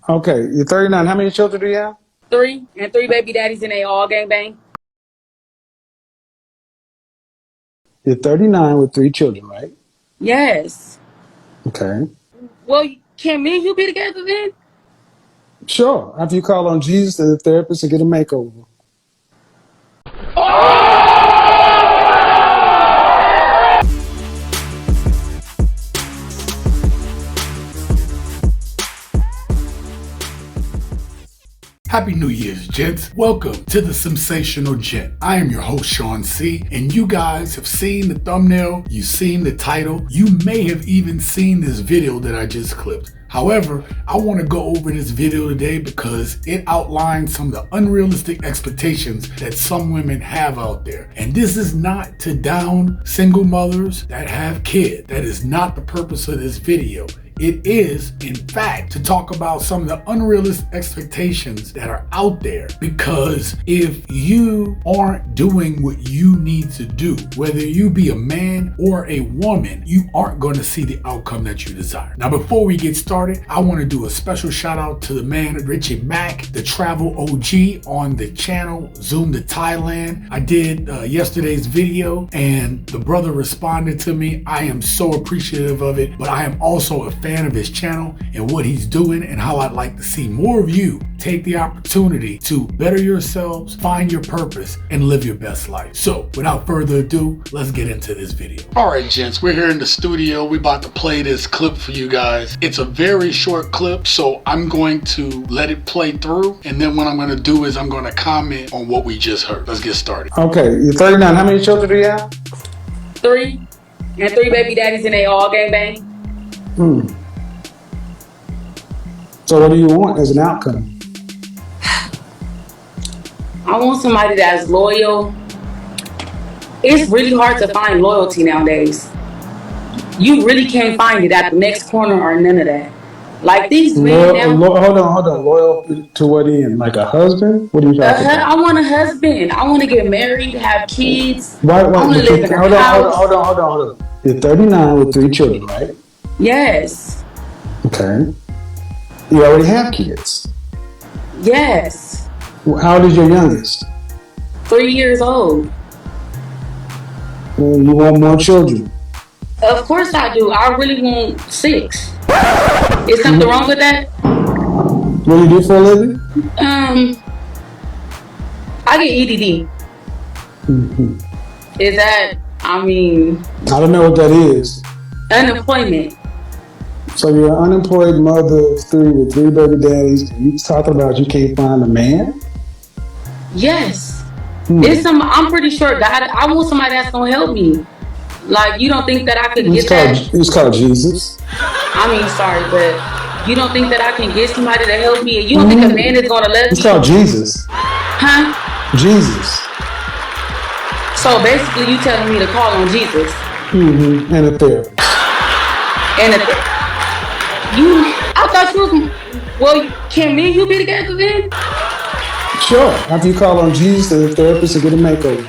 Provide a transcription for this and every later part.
Okay, you're 39. How many children do you have? Three, and three baby daddies, and they all gang bang. You're 39 with three children, right? Yes. Okay. Well, can me and you be together then? Sure. After you call on Jesus and the therapist and get a makeover. Happy New Year's, gents. Welcome to the Simsational Gent. I am your host, Sean C., and you guys have seen the thumbnail, you've seen the title, you may have even seen this video that I just clipped. However, I want to go over this video today because it outlines some of the unrealistic expectations that some women have out there. And this is not to down single mothers that have kids. That is not the purpose of this video. It is, in fact, to talk about some of the unrealistic expectations that are out there. Because if you aren't doing what you need to do, whether you be a man or a woman, you aren't going to see the outcome that you desire. Now, before we get started, I want to do a special shout out to the man, Richie Mack, the travel OG on the channel, Zoom to Thailand. I did yesterday's video and the brother responded to me. I am so appreciative of it, but I am also a fan of his channel and what he's doing and how I'd like to see more of you take the opportunity to better yourselves, find your purpose, and live your best life. So without further ado, let's get into this video. All right, gents, we're here in the studio. We're about to play this clip for you guys. It's a very short clip, so I'm going to let it play through, and then what I'm going to do is I'm going to comment on what we just heard. Let's get started. Okay, you're 39. How many children do you have? Three, and three baby daddies, and they all gang bang. So what do you want as an outcome? I want somebody that's loyal. It's really hard to find loyalty nowadays. You really can't find it at the next corner or none of that. Like these men now. Hold on. Loyal to what end? Like a husband? What are you talking about? I want a husband. I want to get married, have kids. Why, I want to live in a house. Hold on. You're 39 with three children, right? Yes. Okay. You already have kids. Yes. How old is your youngest? 3 years old. Well, you want more children? Of course I do. I really want 6. Is something wrong with that? What do you do for a living? I get EDD. Is that, I don't know what that is. Unemployment. So you're an unemployed mother of 3 with 3 baby daddies, and you talking about you can't find a man? Yes. I'm pretty sure God, I want somebody that's gonna help me. Like, you don't think that I can get that? It's called Jesus. Sorry, but you don't think that I can get somebody to help me? And you don't think a man is gonna let me? It's called Jesus. Huh? Jesus. So basically you telling me to call on Jesus. And a therapist. I thought you was, well, can me and you be together then? Sure. After you call on Jesus and the therapist and get a makeover.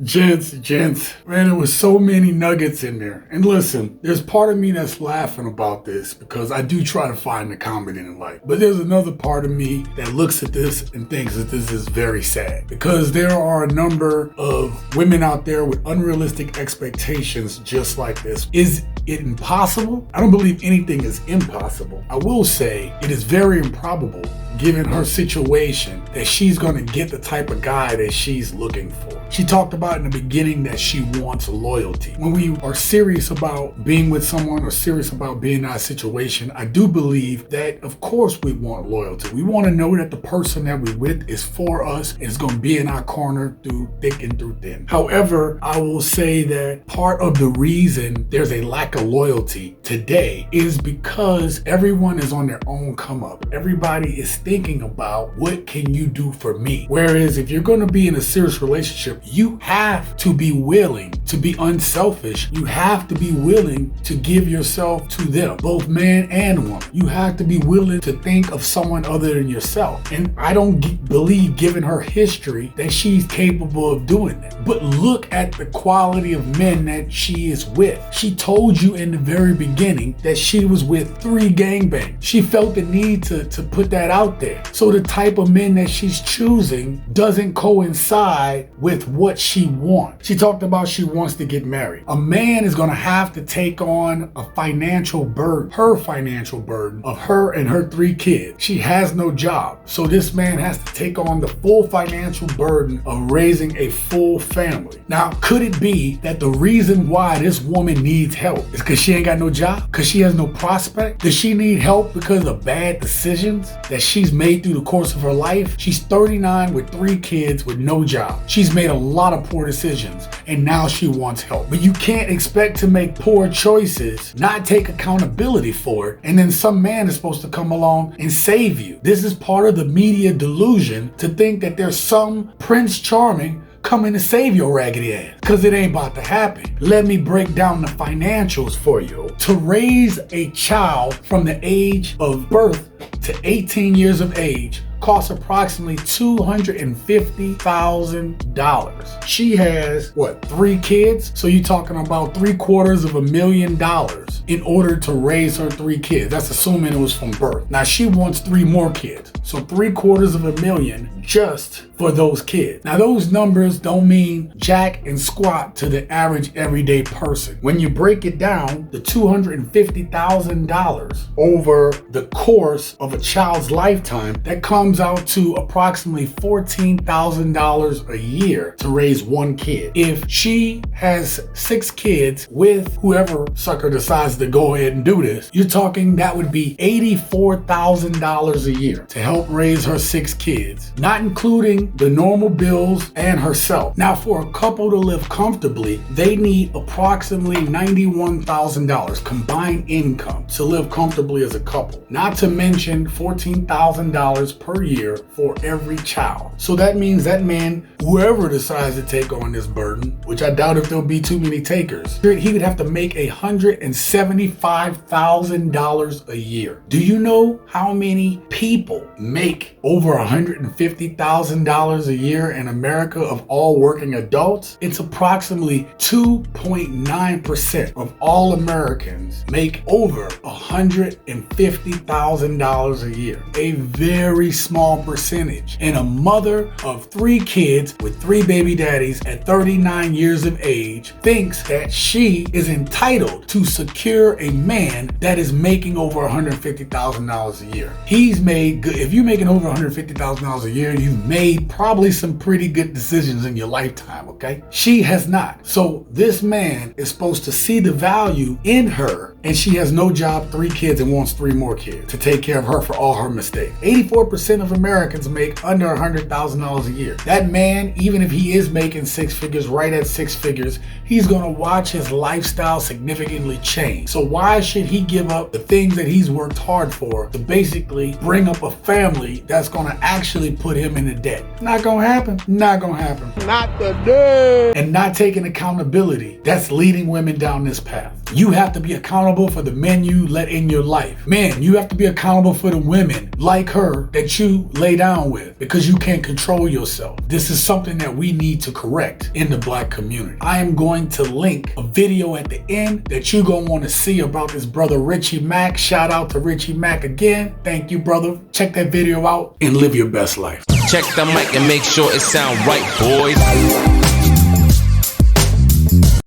Gents, man, there was so many nuggets in there. And listen, there's part of me that's laughing about this because I do try to find the comedy in life. But there's another part of me that looks at this and thinks that this is very sad because there are a number of women out there with unrealistic expectations just like this. Is it impossible? I don't believe anything is impossible. I will say it is very improbable given her situation that she's going to get the type of guy that she's looking for. She talked about in the beginning that she wants loyalty. When we are serious about being with someone or serious about being in that situation, I do believe that of course we want loyalty. We want to know that the person that we're with is for us and is going to be in our corner through thick and through thin. However, I will say that part of the reason there's a lack lack of loyalty today is because everyone is on their own come up. Everybody is thinking about what can you do for me? Whereas if you're going to be in a serious relationship, you have to be willing to be unselfish. You have to be willing to give yourself to them, both man and woman. You have to be willing to think of someone other than yourself. And I don't believe, given her history, that she's capable of doing that. But look at the quality of men that she is with. She told you in the very beginning that she was with 3 gangbangs. She felt the need to put that out there. So the type of men that she's choosing doesn't coincide with what she wants. She talked about she wants to get married. A man is going to have to take on a financial burden, her financial burden of her and her 3 kids. She has no job. So this man has to take on the full financial burden of raising a full family. Now, could it be that the reason why this woman needs help is because she ain't got no job? Because she has no prospect? Does she need help because of bad decisions that she's made through the course of her life? She's 39 with 3 kids with no job. She's made a lot of poor decisions and now she wants help. But you can't expect to make poor choices, not take accountability for it, and then some man is supposed to come along and save you. This is part of the media delusion to think that there's some Prince Charming coming to save your raggedy ass, because it ain't about to happen. Let me break down the financials for you. To raise a child from the age of birth to 18 years of age costs approximately $250,000. She has, 3 kids? So you're talking about $750,000 in order to raise her 3 kids. That's assuming it was from birth. Now she wants 3 more kids. So $750,000 just for those kids. Now those numbers don't mean jack and squat to the average everyday person. When you break it down, the $250,000 over the course of a child's lifetime, that comes out to approximately $14,000 a year to raise 1 kid. If she has 6 kids with whoever sucker decides to go ahead and do this, you're talking that would be $84,000 a year to help raise her 6 kids, not including the normal bills and herself. Now, for a couple to live comfortably, they need approximately $91,000 combined income to live comfortably as a couple, not to mention $14,000 per year for every child. So that means that man, whoever decides to take on this burden, which I doubt if there'll be too many takers, he would have to make $175,000 a year. Do you know how many people make over $150,000 a year in America of all working adults? It's approximately 2.9% of all Americans make over $150,000 a year. A very small percentage. And a mother of 3 kids with 3 baby daddies at 39 years of age thinks that she is entitled to secure a man that is making over $150,000 a year. He's made good. If you're making over $150,000 a year, you've made probably some pretty good decisions in your lifetime, okay? She has not. So this man is supposed to see the value in her, and she has no job, 3 kids, and wants 3 more kids to take care of her for all her mistakes. 84% of Americans make under $100,000 a year. That man, even if he is making 6 figures, right at 6 figures, he's gonna watch his lifestyle significantly change. So why should he give up the things that he's worked hard for to basically bring up a family that's gonna actually put him into debt? Not gonna happen. Not gonna happen. Not today. And not taking accountability, that's leading women down this path. You have to be accountable for the men you let in your life. Men, you have to be accountable for the women like her that you lay down with, because you can't control yourself. This is something that we need to correct in the Black community. I am going to link a video at the end that you're going to want to see about this brother Richie Mack. Shout out to Richie Mack again. Thank you, brother. Check that video out and live your best life. Check the mic and make sure it sound right, boys.